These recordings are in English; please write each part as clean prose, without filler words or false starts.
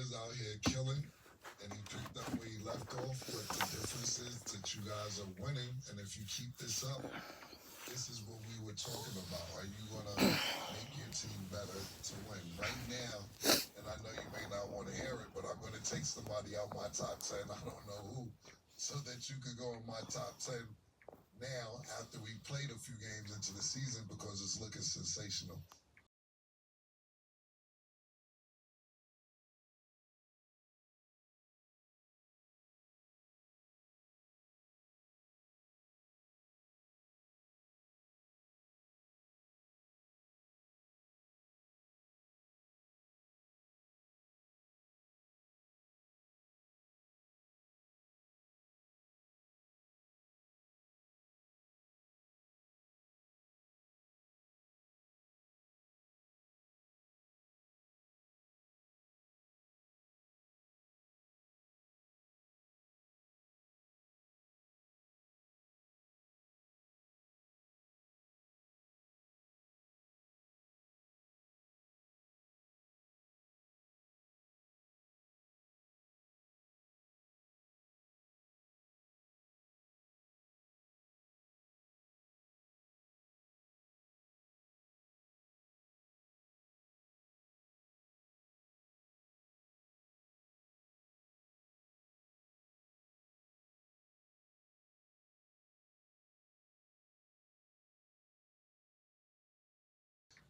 is out here killing, and he picked up where he left off. But the difference is that you guys are winning, and if you keep this up, this is what we were talking about. Are you gonna make your team better to win right now? And I know you may not want to hear it, but I'm gonna take somebody out my top 10. I don't know who, so that you could go in my top 10 now after we played a few games into the season because it's looking sensational.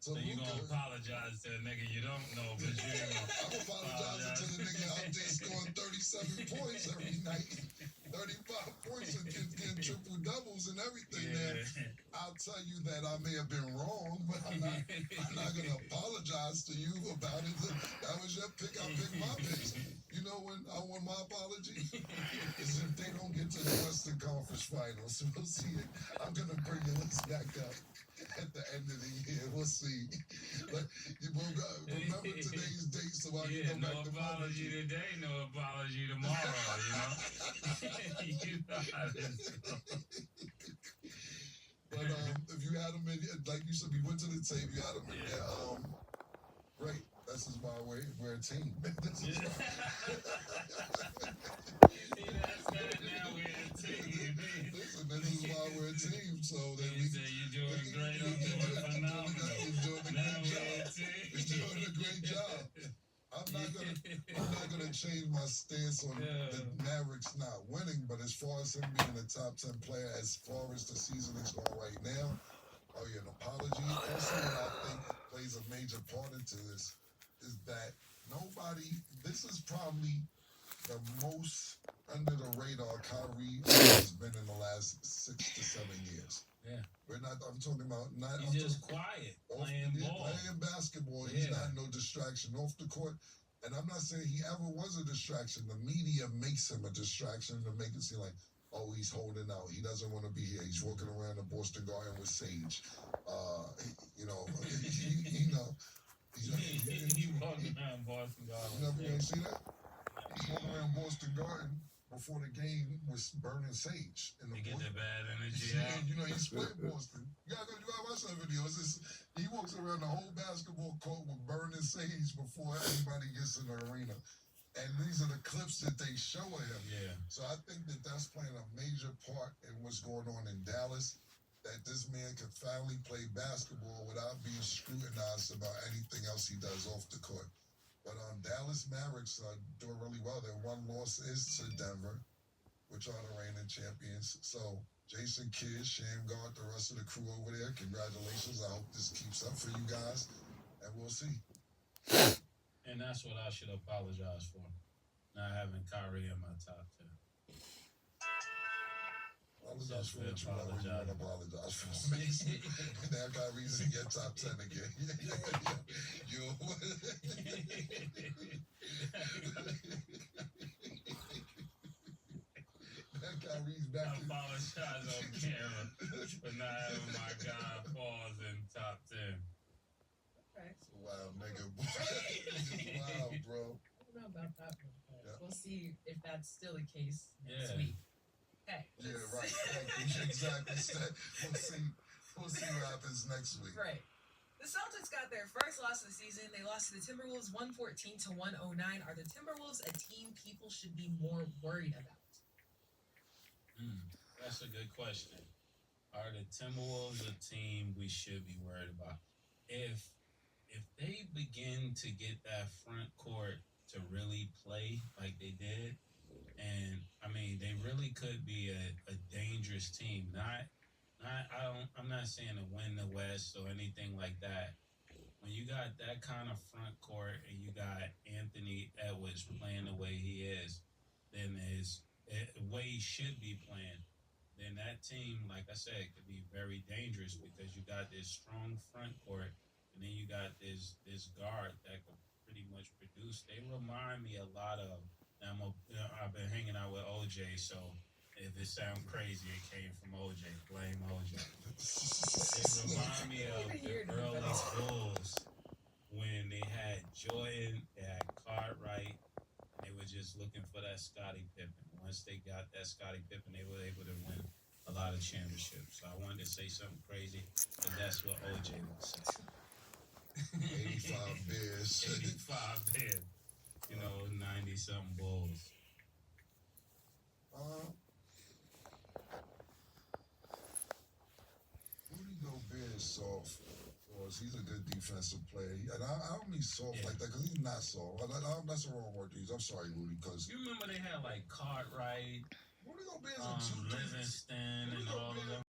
So you gonna apologize to a nigga you don't know, but you ain't gonna I'm apologizing to the nigga out there scoring 37 points every night, 35 points and getting triple doubles and everything. Yeah. I'll tell you that I may have been wrong, but I'm not gonna apologize to you about it. That was your pick. I picked my picks. You know when I want my apology is if they don't get to the Western Conference Finals. We'll see it. I'm gonna bring your list back up at the end of the year. We'll see. But you will remember today's date so I can go back to apology today, no apology tomorrow, you know? You know how this goes. But if you had them in, like you said, we went to the tape, you had them in there. Great. This is why we're a team. This is why. Now we're a team. Listen, this is why we're a team. So that you say you're doing great. I'm doing phenomenal. You're doing a great job. I'm not gonna change my stance on the Mavericks not winning, but as far as him being a top 10 player, as far as the season is going right now, an apology. Also, what I think plays a major part into this is that this is probably the most under the radar Kyrie has been in the last 6 to 7 years. Yeah. I'm talking about He's just quiet, playing ball. Playing basketball. He's not no distraction off the court. And I'm not saying he ever was a distraction. The media makes him a distraction to make it seem like, oh, he's holding out. He doesn't want to be here. He's walking around the Boston Garden with Sage. He walking around Boston Garden. You never see that? He's walking around Boston Garden before the game was burning sage. To get the bad energy out. You know, he split Boston. You gotta watch that video. He walks around the whole basketball court with burning sage before anybody gets in the arena. And these are the clips that they show of him. Yeah. So I think that that's playing a major part in what's going on in Dallas, that this man can finally play basketball without being scrutinized about anything else he does off the court. But Dallas Mavericks are doing really well. Their one loss is to Denver, which are the reigning champions. So Jason Kidd, Shamgar, the rest of the crew over there, congratulations. I hope this keeps up for you guys, and we'll see. And that's what I should apologize for, not having Kyrie in my top 10. Apologize for what you want to apologize for. Now Kyrie's in your top 10 again. Kyrie's back. I apologize on camera for not having my guy Paul's in top 10. Okay. Wow, nigga. Wow, bro. I don't know about that one, but we'll see if that's still the case next week. Okay. Yeah, right. Exactly. We'll see what happens next week. Right. The Celtics got their first loss of the season. They lost to the Timberwolves 114 to 109. Are the Timberwolves a team people should be more worried about? That's a good question. Are the Timberwolves a team we should be worried about? If they begin to get that front court to really play like they did, and I mean they really could be a dangerous team. I'm not saying to win the West or anything like that. When you got that kind of front court and you got Anthony Edwards playing the way he is, then is the way he should be playing, then that team, like I said, could be very dangerous because you got this strong front court, and then you got this guard that could pretty much produce. They remind me a lot of. I've been hanging out with OJ, so if it sounds crazy, it came from OJ. Blame OJ. They remind me of the early Bulls when they had Jordan, they had Cartwright, and they were just looking for that Scottie Pippen. Once they got that Scottie Pippen, they were able to win a lot of championships. So I wanted to say something crazy, but that's what OJ would say. 85 Bears. 85 Bears. 90 something Bulls. Rudy Gobert is soft. He's a good defensive player. And I don't mean soft like that because he's not soft. That's the wrong word to use. I'm sorry, Rudy, because You remember they had like Cartwright, Rudy Gobert's a Livingston, and all of them.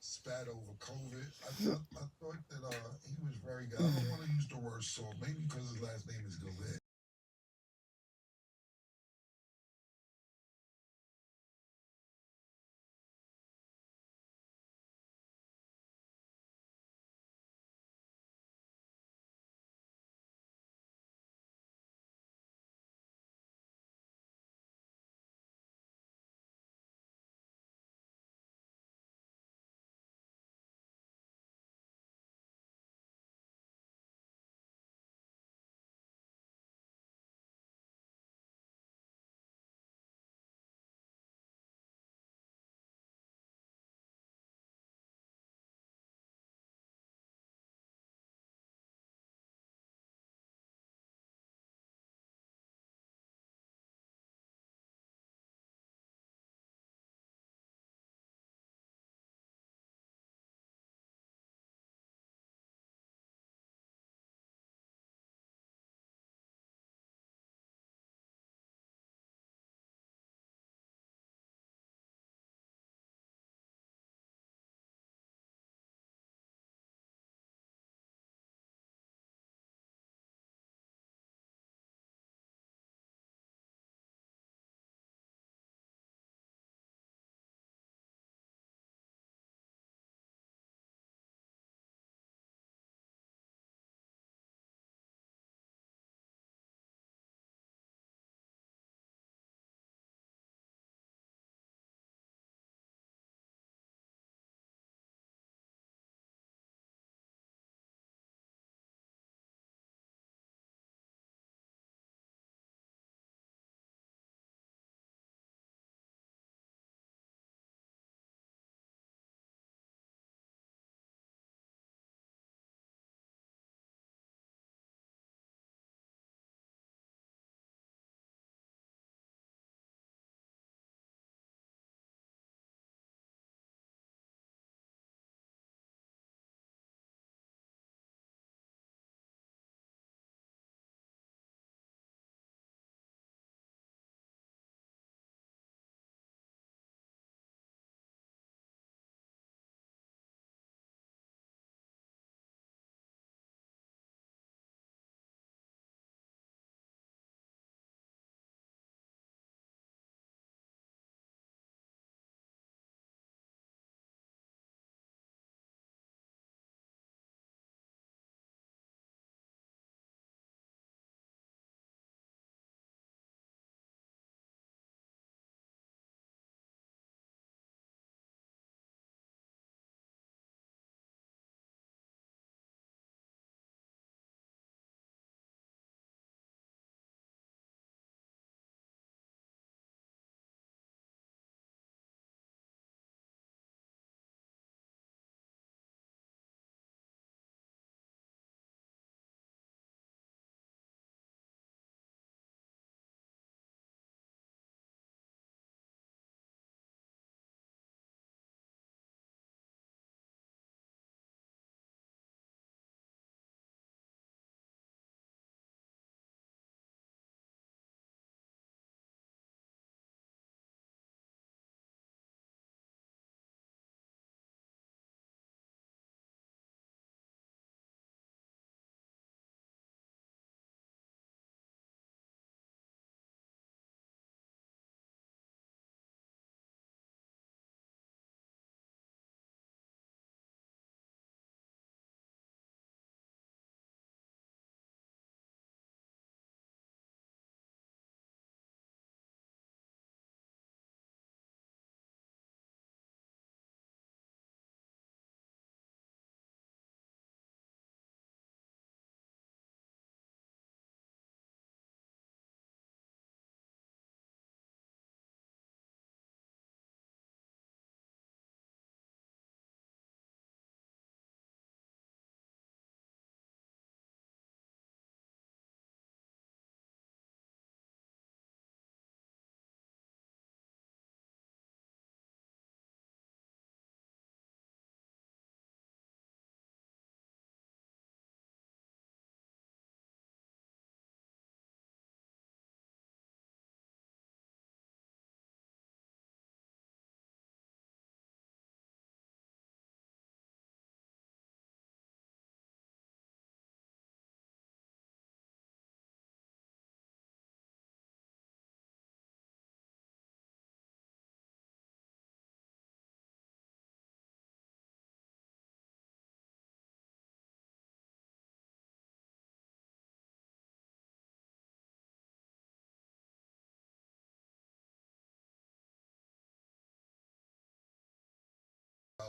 spat over COVID. I thought that he was very good. I don't want to use the word soft, maybe because his last name is Gobert.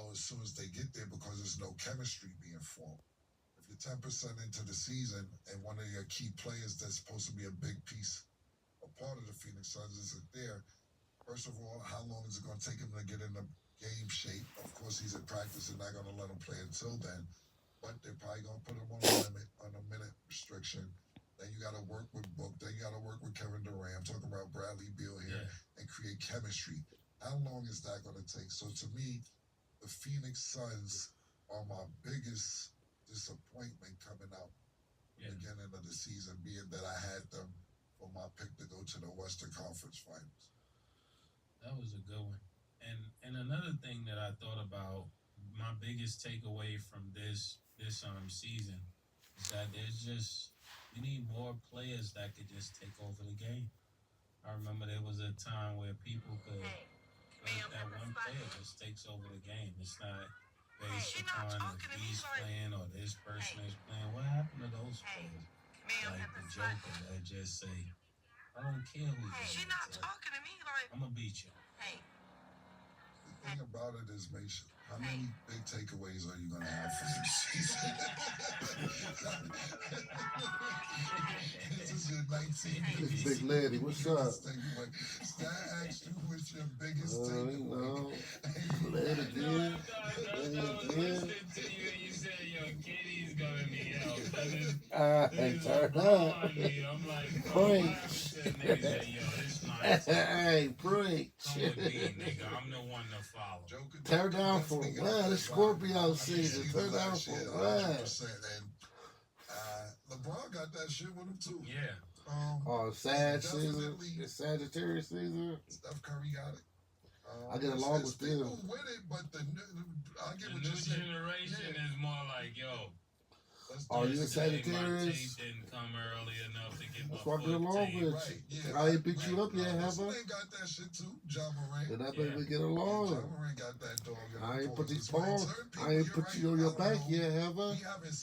tell as soon as they get there because there's no chemistry being formed. If you're 10% into the season and one of your key players that's supposed to be a big piece, a part of the Phoenix Suns isn't there, first of all, how long is it going to take him to get in the game shape? Of course, he's in practice and not going to let him play until then, but they're probably going to put him on a limit, on a minute restriction. Then you got to work with Book. Then you got to work with Kevin Durant. I'm talking about Bradley Beal here and create chemistry. How long is that going to take? So to me, the Phoenix Suns are my biggest disappointment coming out the beginning of the season, being that I had them for my pick to go to the Western Conference Finals. That was a good one. And another thing that I thought about, my biggest takeaway from this season is that we need more players that could just take over the game. I remember there was a time where people could that one player just takes over the game. It's not based upon if he's playing or this person is playing. What happened to those players? Like the Joker that just say, I don't care who's in She's not talking to me like. I'm gonna beat you. The thing about it is, Mason, how many big takeaways are you going to have from this season? This is your 19th. Big lady, what's up? Stan asked you what's your biggest takeaway. Play it again. Listening to you and you said, yo, Katie's gonna be out. Turn up. I'm like, Preach. Nigga said, yo, this my Hey, preach. Come with me, nigga. I'm the one to follow. Turn down for what? It's Scorpio season. Turn down for what? And LeBron got that shit with him too. Yeah. Sad season. It's Sagittarius season. Steph Curry got it. I get along with them. People with it, but I get The what new you're saying. generation is more like, yo. Are you a yesterday My Sagittarius? tape didn't come early enough to get That's my why I get foot along taped. with Right, you. yeah, I ain't picked you up yet, have I? They got that shit too. John Moran. Then I better get along. John Moran got that dog. I ain't put these Certain paws. people, I ain't you're put right, you on I your don't back know. yet, have I? We haven't